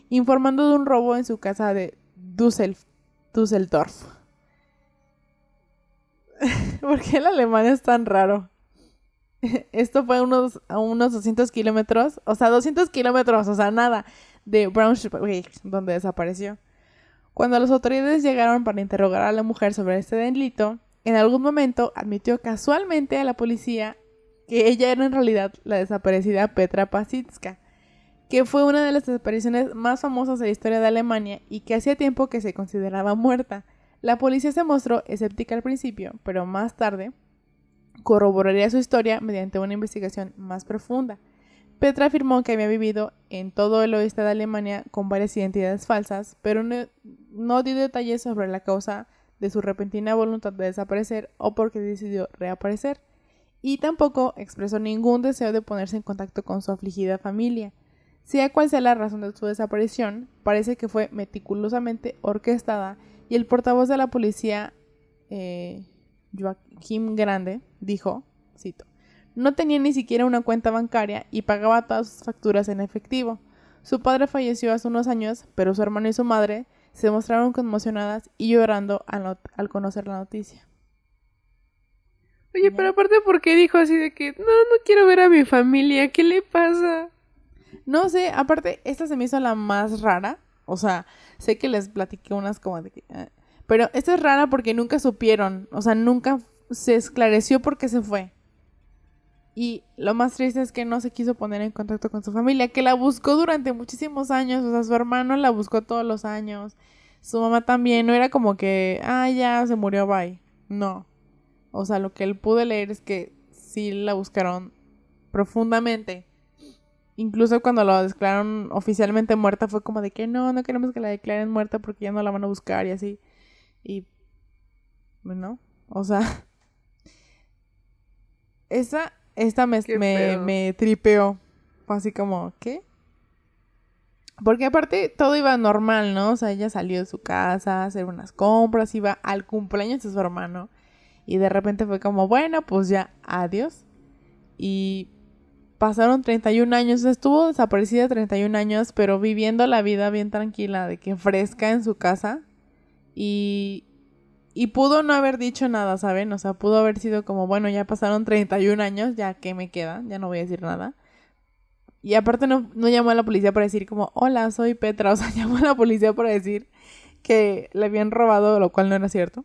informando de un robo en su casa de Düsseldorf. ¿Por qué el alemán es tan raro? Esto fue a unos 200 kilómetros, o sea, 200 kilómetros, o sea, nada, de Braunschweig, donde desapareció. Cuando las autoridades llegaron para interrogar a la mujer sobre este delito, en algún momento admitió casualmente a la policía que ella era en realidad la desaparecida Petra Pasitska, que fue una de las desapariciones más famosas de la historia de Alemania y que hacía tiempo que se consideraba muerta. La policía se mostró escéptica al principio, pero más tarde corroboraría su historia mediante una investigación más profunda. Petra afirmó que había vivido en todo el oeste de Alemania con varias identidades falsas, pero no dio detalles sobre la causa de su repentina voluntad de desaparecer o por qué decidió reaparecer, y tampoco expresó ningún deseo de ponerse en contacto con su afligida familia. Sea cual sea la razón de su desaparición, parece que fue meticulosamente orquestada y el portavoz de la policía, Joachim Grande, dijo, cito, no tenía ni siquiera una cuenta bancaria y pagaba todas sus facturas en efectivo. Su padre falleció hace unos años, pero su hermano y su madre se mostraron conmocionadas y llorando al conocer la noticia. Oye, pero aparte, ¿por qué dijo así de que no quiero ver a mi familia? ¿Qué le pasa? No sé, aparte, esta se me hizo la más rara. O sea, sé que les platiqué unas como de que... pero esta es rara porque nunca supieron. O sea, nunca se esclareció por qué se fue. Y lo más triste es que no se quiso poner en contacto con su familia, que la buscó durante muchísimos años. O sea, su hermano la buscó todos los años. Su mamá también. No era como que, ya se murió, bye. No. O sea, lo que él pude leer es que sí la buscaron profundamente. Incluso cuando la declararon oficialmente muerta fue como de que no queremos que la declaren muerta porque ya no la van a buscar y así. Y, bueno, o sea, esta me tripeó. Fue así como, ¿qué? Porque aparte todo iba normal, ¿no? O sea, ella salió de su casa a hacer unas compras, iba al cumpleaños de su hermano. Y de repente fue como, bueno, pues ya, adiós. Y pasaron 31 años, estuvo desaparecida 31 años, pero viviendo la vida bien tranquila, de que fresca en su casa. Y pudo no haber dicho nada, ¿saben? O sea, pudo haber sido como, bueno, ya pasaron 31 años, ya que me queda, ya no voy a decir nada. Y aparte no llamó a la policía para decir como, hola, soy Petra. O sea, llamó a la policía para decir que le habían robado, lo cual no era cierto.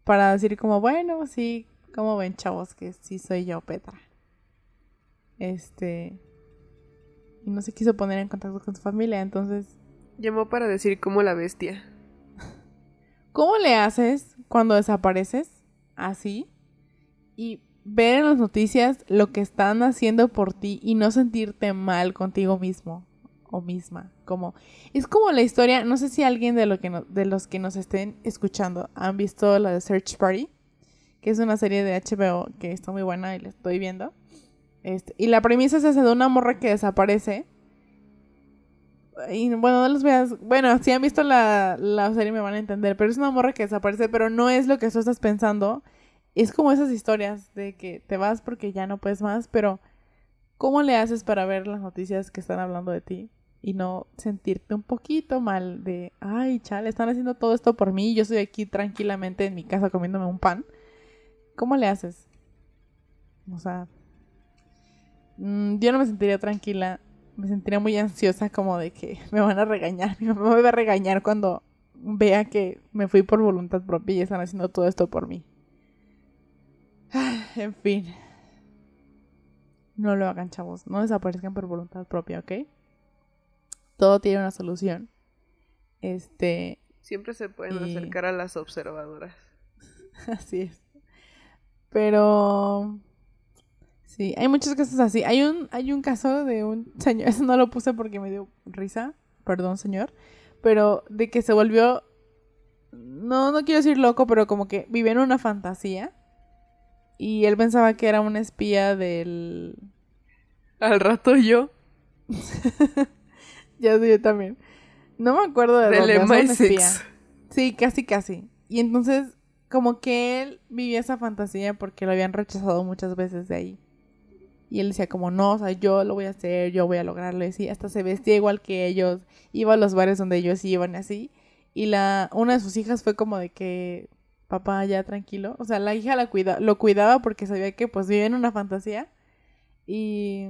Para decir como, bueno, sí, como ven, chavos, que sí soy yo, Petra. Y no se quiso poner en contacto con su familia, entonces... Llamó para decir como la bestia. ¿Cómo le haces cuando desapareces así y ver en las noticias lo que están haciendo por ti y no sentirte mal contigo mismo o misma? Es como la historia, no sé si alguien de los que nos estén escuchando han visto la de Search Party, que es una serie de HBO que está muy buena y la estoy viendo. Y la premisa es esa de una morra que desaparece. Y bueno, no los veas. Bueno, si han visto la serie me van a entender. Pero es una morra que desaparece, pero no es lo que tú estás pensando. Es como esas historias de que te vas porque ya no puedes más. Pero, ¿cómo le haces para ver las noticias que están hablando de ti? Y no sentirte un poquito mal de, ay, chale, están haciendo todo esto por mí. Y yo estoy aquí tranquilamente en mi casa comiéndome un pan. ¿Cómo le haces? O sea... yo no me sentiría tranquila, me sentiría muy ansiosa como de que me van a regañar. Mi mamá me va a regañar cuando vea que me fui por voluntad propia y están haciendo todo esto por mí. En fin. No lo hagan, chavos. No desaparezcan por voluntad propia, ¿ok? Todo tiene una solución. Siempre se pueden acercar a las observadoras. Así es. Pero... sí, hay muchos casos así. Hay un caso de un señor, eso no lo puse porque me dio risa, perdón señor, pero de que se volvió, no quiero decir loco, pero como que vivía en una fantasía y él pensaba que era un espía del... Al rato yo. Ya sé, yo también. No me acuerdo de del dónde, un MI6. espía. Sí, casi. Y entonces, como que él vivía esa fantasía porque lo habían rechazado muchas veces de ahí. Y él decía como, no, o sea, yo lo voy a hacer, yo voy a lograrlo. Y así, hasta se vestía igual que ellos. Iba a los bares donde ellos iban y así. Y una de sus hijas fue como de que, papá, ya tranquilo. O sea, la hija lo cuidaba porque sabía que pues vivía en una fantasía. Y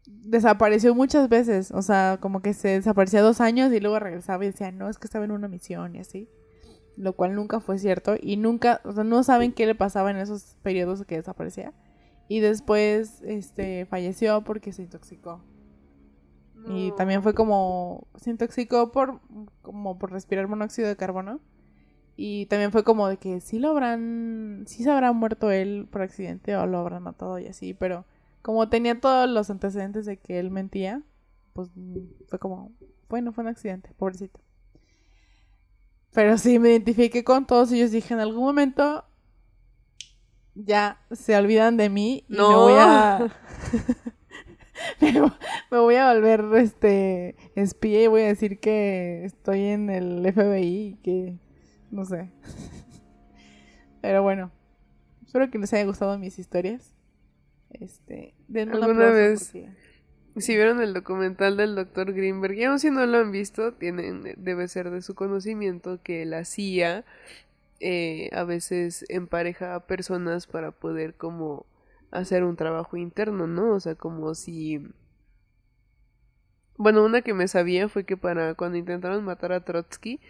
desapareció muchas veces. O sea, como que se desaparecía 2 años y luego regresaba y decía, no, es que estaba en una misión y así. Lo cual nunca fue cierto. Y nunca, o sea, no saben qué le pasaba en esos periodos que desaparecía. Y después, falleció porque se intoxicó. Y también fue como, se intoxicó como por respirar monóxido de carbono. Y también fue como de que sí se habrá muerto él por accidente o lo habrán matado y así. Pero como tenía todos los antecedentes de que él mentía, pues fue como, bueno, fue un accidente, pobrecito. Pero sí, me identifiqué con todos ellos. Dije, en algún momento ya se olvidan de mí y No. me voy a... me voy a volver espía y voy a decir que estoy en el FBI y que no sé. Pero bueno, espero que les haya gustado mis historias. Denme un ¿Alguna aplauso vez porque... si vieron el documental del Dr. Greenberg, y aun si no lo han visto, debe ser de su conocimiento que la CIA a veces empareja a personas para poder como hacer un trabajo interno, ¿no? O sea, como si... Bueno, una que me sabía fue que para cuando intentaron matar a Trotsky,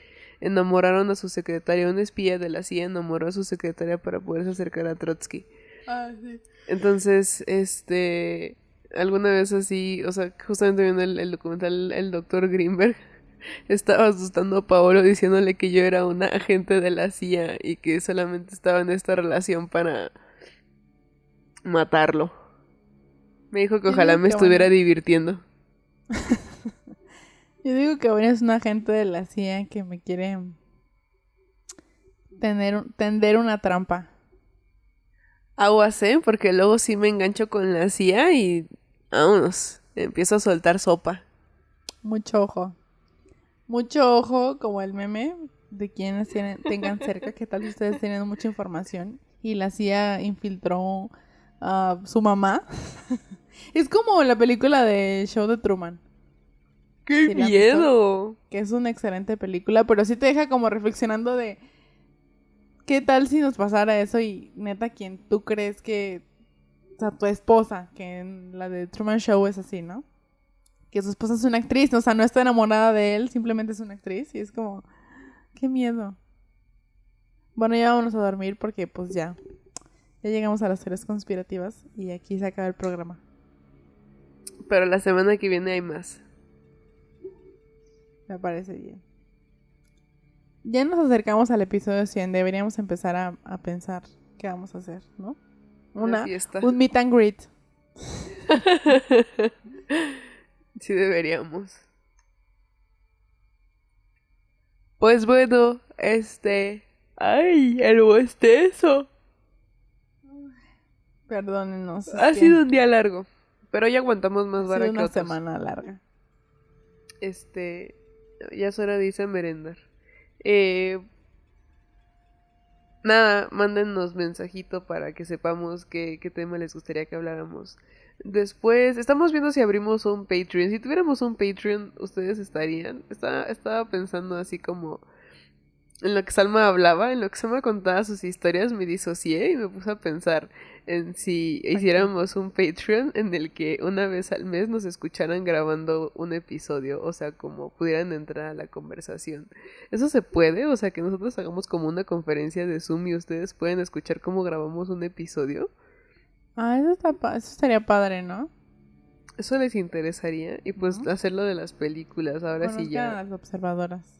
enamoraron a su secretaria, un espía de la CIA enamoró a su secretaria para poderse acercar a Trotsky. Ah, sí. Entonces, alguna vez así, o sea, justamente viendo el documental, el doctor Greenberg estaba asustando a Paolo diciéndole que yo era una agente de la CIA y que solamente estaba en esta relación para matarlo. Me dijo que Yo ojalá digo me que estuviera bueno. divirtiendo. Yo digo que bueno, es un agente de la CIA que me quiere tender una trampa. Aguas, porque luego sí me engancho con la CIA y vámonos, empiezo a soltar sopa. Mucho ojo. Mucho ojo, como el meme de quienes tengan cerca. ¿Qué tal si ustedes tienen mucha información y la CIA infiltró a su mamá? Es como la película de Show de Truman. ¡Qué ¿Sí la han visto? miedo! Que es una excelente película, pero sí te deja como reflexionando de qué tal si nos pasara eso y neta, ¿quién tú crees que... O sea, tu esposa, que en la de Truman Show es así, ¿no? Que su esposa es una actriz, ¿no? O sea, no está enamorada de él, simplemente es una actriz y es como, qué miedo. Bueno, ya vámonos a dormir porque pues ya llegamos a las teorías conspirativas y aquí se acaba el programa. Pero la semana que viene hay más. Me parece bien. Ya nos acercamos al episodio 100, deberíamos empezar a pensar qué vamos a hacer, ¿no? Una fiesta. Un meet and greet. Sí deberíamos. Pues bueno, ay, el bostezo. Perdónenos. Ha sido un día largo, pero ya aguantamos más ha vara sido que una otros. semana larga. Ya es hora de irse a merendar. Nada, mándennos mensajito para que sepamos qué tema les gustaría que habláramos. Después, estamos viendo si abrimos un Patreon. Si tuviéramos un Patreon, ¿ustedes estarían? Estaba pensando así como en lo que Salma hablaba, en lo que Salma contaba sus historias, me disocié y me puse a pensar en si hiciéramos un Patreon en el que una vez al mes nos escucharan grabando un episodio, o sea, como pudieran entrar a la conversación. ¿Eso se puede? O sea, que nosotros hagamos como una conferencia de Zoom y ustedes pueden escuchar cómo grabamos un episodio. Ah, eso estaría padre, ¿no? Eso les interesaría y pues ¿no? hacerlo de las películas, ahora sí ya. Las observadoras.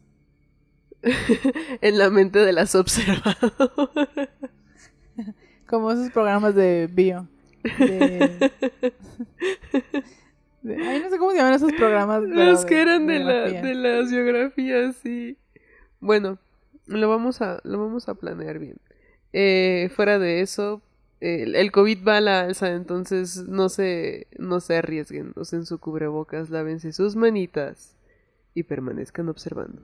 En la mente de las observadoras. Como esos programas de bio. Ay, no sé cómo se llaman esos programas. Los que eran de biografías. las biografías, sí. Bueno, lo vamos a planear bien. Fuera de eso, el COVID va a la alza, entonces no se arriesguen. Usen su cubrebocas, lávense sus manitas y permanezcan observando.